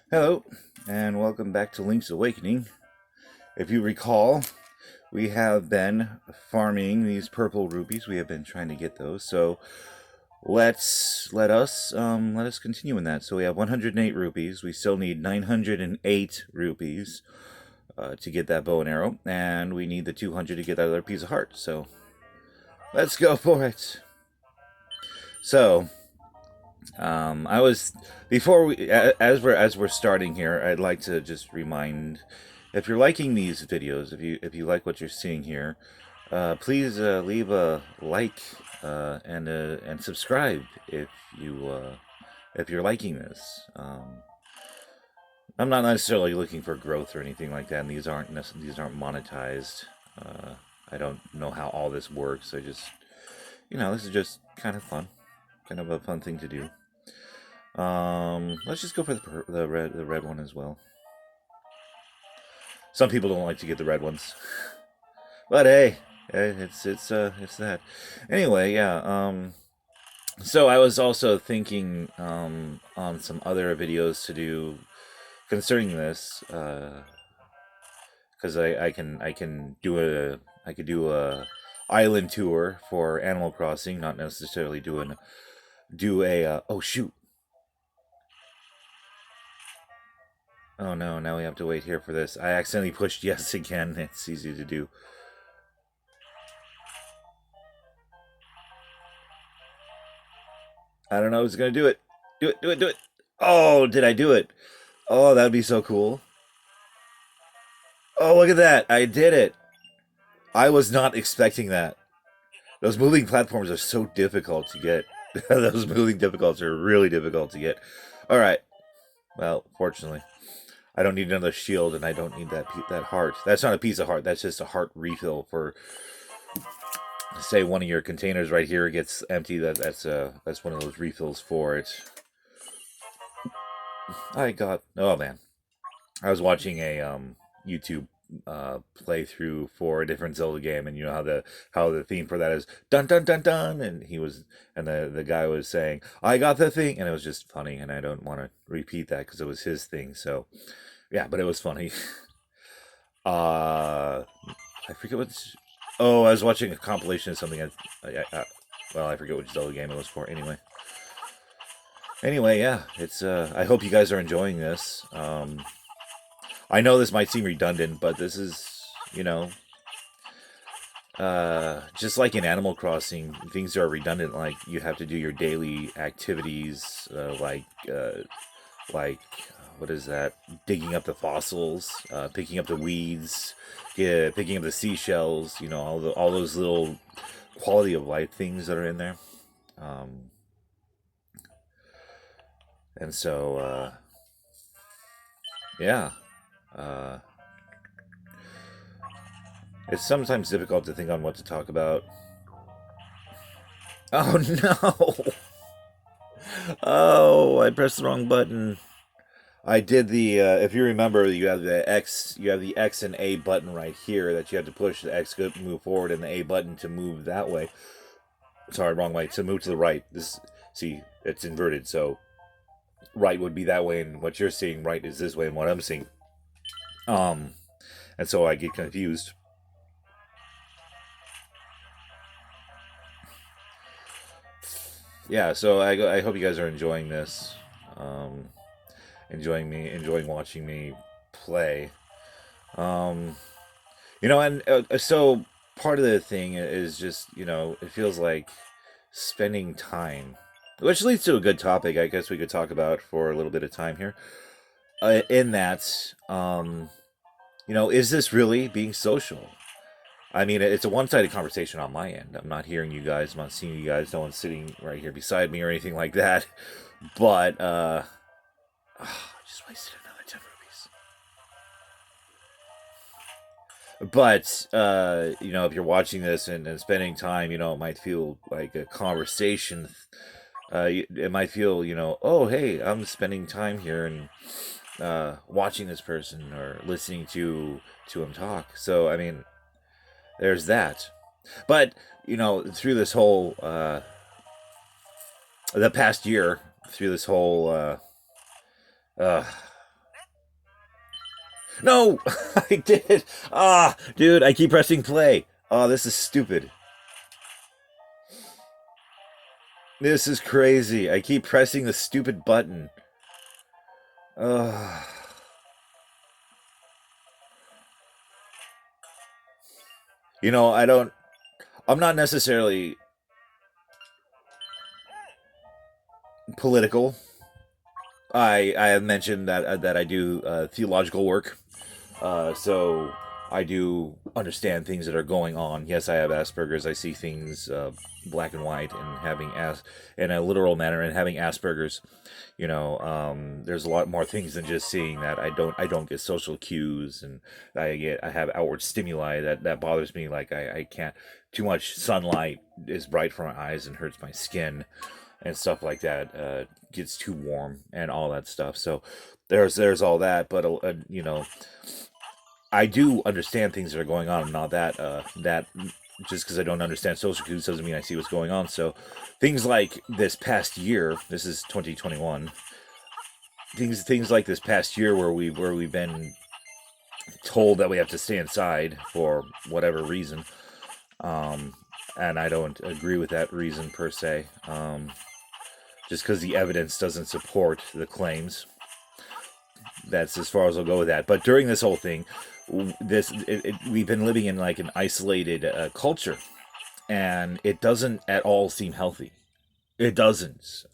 Hello, and welcome back to Link's Awakening. If you recall, we have been farming these purple rupees. We have been trying to get those. So let us continue in that. So we have 108 rupees. We still need 908 rupees to get that bow and arrow, and we need the 200 to get that other piece of heart. So let's go for it. So I was before we as we're starting here. I'd like to just remind, if you're liking these videos, if you like what you're seeing here, please leave a like and subscribe if you're liking this. I'm not necessarily looking for growth or anything like that, and these aren't monetized. Uh, I don't know how all this works. I just this is just kind of a fun thing to do. Let's just go for the red one as well. Some people don't like to get the red ones, but hey, it's that. Anyway, yeah. So I was also thinking on some other videos to do concerning this, because I could do a island tour for Animal Crossing, not necessarily do a oh shoot. Oh no, now we have to wait here for this. I accidentally pushed yes again. It's easy to do. I don't know who's gonna do it. Do it, do it, do it. Oh, did I do it? Oh, that'd be so cool. Oh, look at that. I did it. I was not expecting that. Those moving platforms are so difficult to get. Those moving difficulties are really difficult to get. All right. Well, fortunately, I don't need another shield, and I don't need that heart. That's not a piece of heart. That's just a heart refill for, say, one of your containers right here gets empty. That's one of those refills for it. Oh man, I was watching a YouTube playthrough for a different Zelda game, and you know how the theme for that is dun dun dun dun, and the guy was saying I got the thing, and it was just funny, and I don't want to repeat that because it was his thing. So yeah, but it was funny. uh, I forget what's. Oh, I was watching a compilation of something. Well, I forget which Zelda game it was for. Anyway, yeah, it's. I hope you guys are enjoying this. I know this might seem redundant, but this is, you know, just like in Animal Crossing, things are redundant. Like you have to do your daily activities, like what is that? Digging up the fossils, picking up the weeds, yeah, picking up the seashells. You know, all those little quality of life things that are in there. Um, and so, yeah. Uh, it's sometimes difficult to think on what to talk about. Oh no! Oh, I pressed the wrong button. I did the. If you remember, you have the X and A button right here that you have to push the X to move forward and the A button to move that way. Sorry, wrong way. To move to the right. See, it's inverted. So right would be that way, and what you're seeing right is this way, and what I'm seeing. Um, and so I get confused. Yeah, so I hope you guys are enjoying this. Um, enjoying watching me play. Um, and so part of the thing is just, it feels like spending time, which leads to a good topic. I guess we could talk about for a little bit of time here. In that, is this really being social? I mean, it's a one-sided conversation on my end. I'm not hearing you guys. I'm not seeing you guys. No one's sitting right here beside me or anything like that. But just wasted another 10 rupees. But if you're watching this and spending time, it might feel like a conversation. It might feel, oh hey, I'm spending time here and watching this person or listening to him talk. So I mean, there's that. But through this whole the past year, through this whole uh, No, I did. Ah, dude, I keep pressing play. Oh, this is stupid. This is crazy. I keep pressing the stupid button. Ugh. You know, I don't. I'm not necessarily political. I have mentioned that I do theological work, so I do understand things that are going on. Yes, I have Asperger's. I see things black and white, and having in a literal manner, and having Asperger's. There's a lot more things than just seeing that. I don't get social cues, and I have outward stimuli that bothers me. Like I can't. Too much sunlight is bright for my eyes and hurts my skin, and stuff like that. Gets too warm and all that stuff. So there's all that, but I do understand things that are going on, and not that just because I don't understand social cues doesn't mean I see what's going on. So things like this past year, this is 2021. Things like this past year where we've been told that we have to stay inside for whatever reason, um, and I don't agree with that reason per se. Just because the evidence doesn't support the claims. That's as far as I'll go with that. But during this whole thing, we've been living in like an isolated culture, and it doesn't at all seem healthy. It doesn't.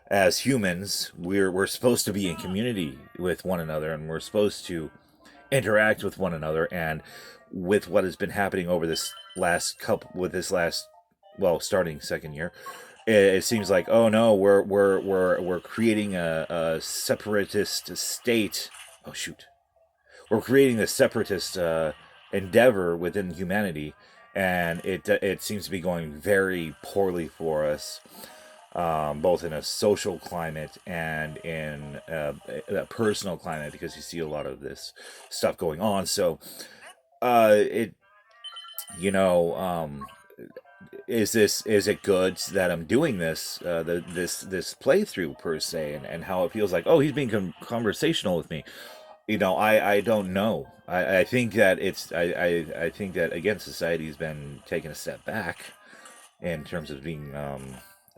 As humans, we're supposed to be in community with one another, and we're supposed to interact with one another. And with what has been happening over this last couple, with this last, well, starting second year, it seems like, oh no, we're creating a separatist state. Oh shoot, we're creating this separatist endeavor within humanity, and it seems to be going very poorly for us, both in a social climate and in a personal climate, because you see a lot of this stuff going on. So, it you know, is it good that I'm doing this this playthrough per se, and how it feels like, oh, he's being conversational with me. I don't know. I think that I think that, again, society's been taking a step back in terms of being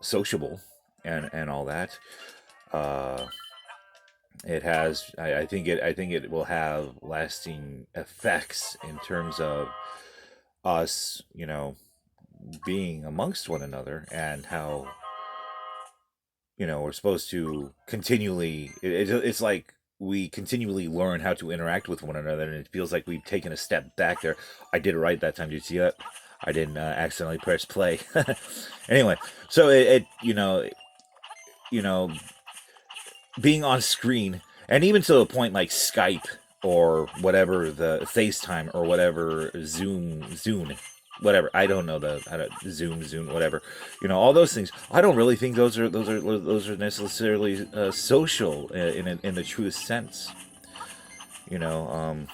sociable and all that. Uh, it has. I think it will have lasting effects in terms of us, being amongst one another, and how we're supposed to continually. It's like we continually learn how to interact with one another, and it feels like we've taken a step back there. I did it right that time. Did you see that? I didn't accidentally press play. Anyway, so you know, being on screen, and even to a point like Skype or whatever, the FaceTime or whatever, Zoom, whatever. I don't know I don't, Zoom, whatever. All those things. I don't really think those are necessarily social in the truest sense. You know.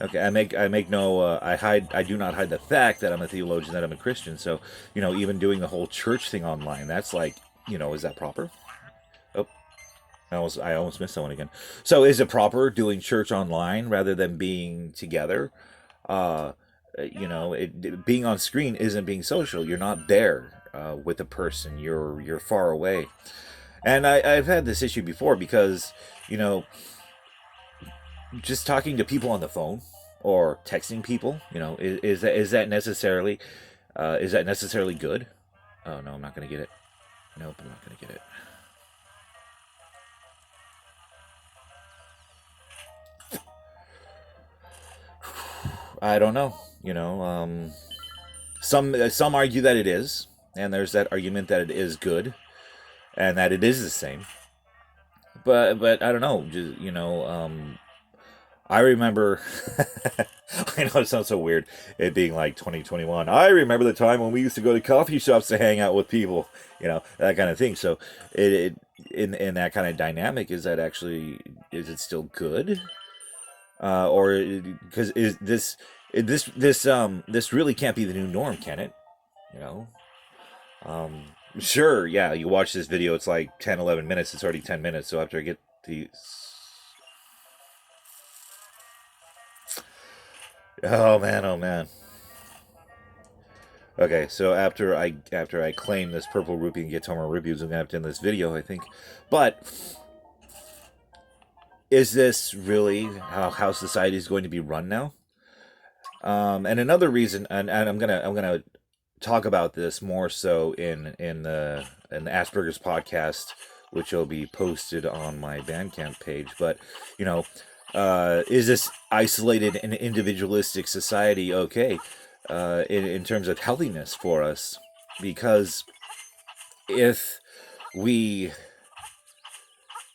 Okay, I make no I do not hide the fact that I'm a theologian, that I'm a Christian. So even doing the whole church thing online, that's like, is that proper? Oh, I almost missed someone again. So is it proper doing church online rather than being together? Uh, being on screen isn't being social. You're not there with the person. You're far away. And I've had this issue before because you know just talking to people on the phone or texting people, is that necessarily good? Oh no, I'm not gonna get it. Nope, I'm not gonna get it. I don't know. Some argue that it is, and there's that argument that it is good, and that it is the same. But I don't know. Just I remember. I know it sounds so weird, it being like 2021. I remember the time when we used to go to coffee shops to hang out with people, that kind of thing. So it in that kind of dynamic, is it still good? Or because this really can't be the new norm, can it? You know, um, sure, yeah. You watch this video, it's like 10, 11 minutes. It's already 10 minutes. So after I get the Oh man, oh man. Okay, so after I claim this purple rupee and get 10 more rupees, I'm gonna have to end this video, I think. But is this really how society is going to be run now? And another reason, and I'm gonna talk about this more so in the Asperger's podcast, which will be posted on my Bandcamp page. But you know, is this isolated and individualistic society okay in terms of healthiness for us? Because if we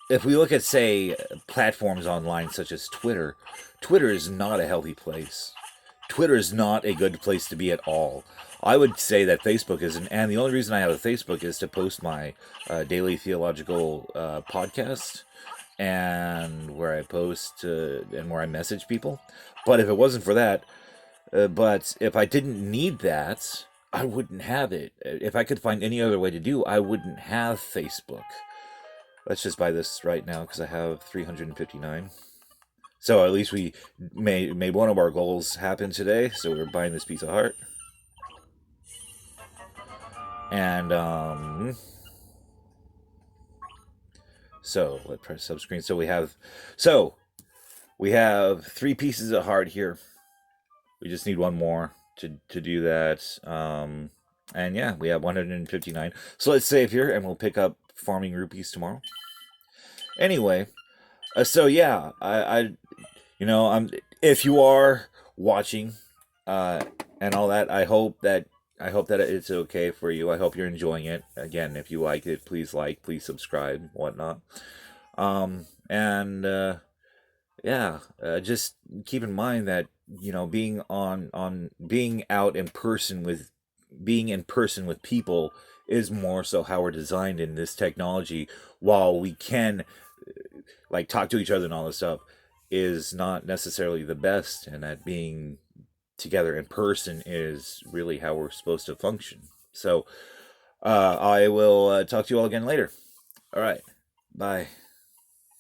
if we look at, say, platforms online such as Twitter, Twitter is not a healthy place. Twitter is not a good place to be at all. I would say that Facebook isn't, and the only reason I have a Facebook is to post my daily theological podcast and where I post and where I message people. But if it wasn't for that, but if I didn't need that, I wouldn't have it. If I could find any other way to do, I wouldn't have Facebook. Let's just buy this right now because I have 359. So at least we made one of our goals happen today. So we're buying this piece of heart. And so let's press subscreen. So we have 3 pieces of heart here. We just need one more to do that. And yeah, we have 159. So let's save here and we'll pick up farming rupees tomorrow. Anyway, so yeah, I'm if you are watching and all that, I hope that it's okay for you. I hope you're enjoying it. Again, if you like it, please like, please subscribe, whatnot. And yeah, just keep in mind that being out in person with being in person with people is more so how we're designed in this technology. While we can like talk to each other and all this stuff, is not necessarily the best, and that being together in person is really how we're supposed to function. So I will talk to you all again later. All right, bye.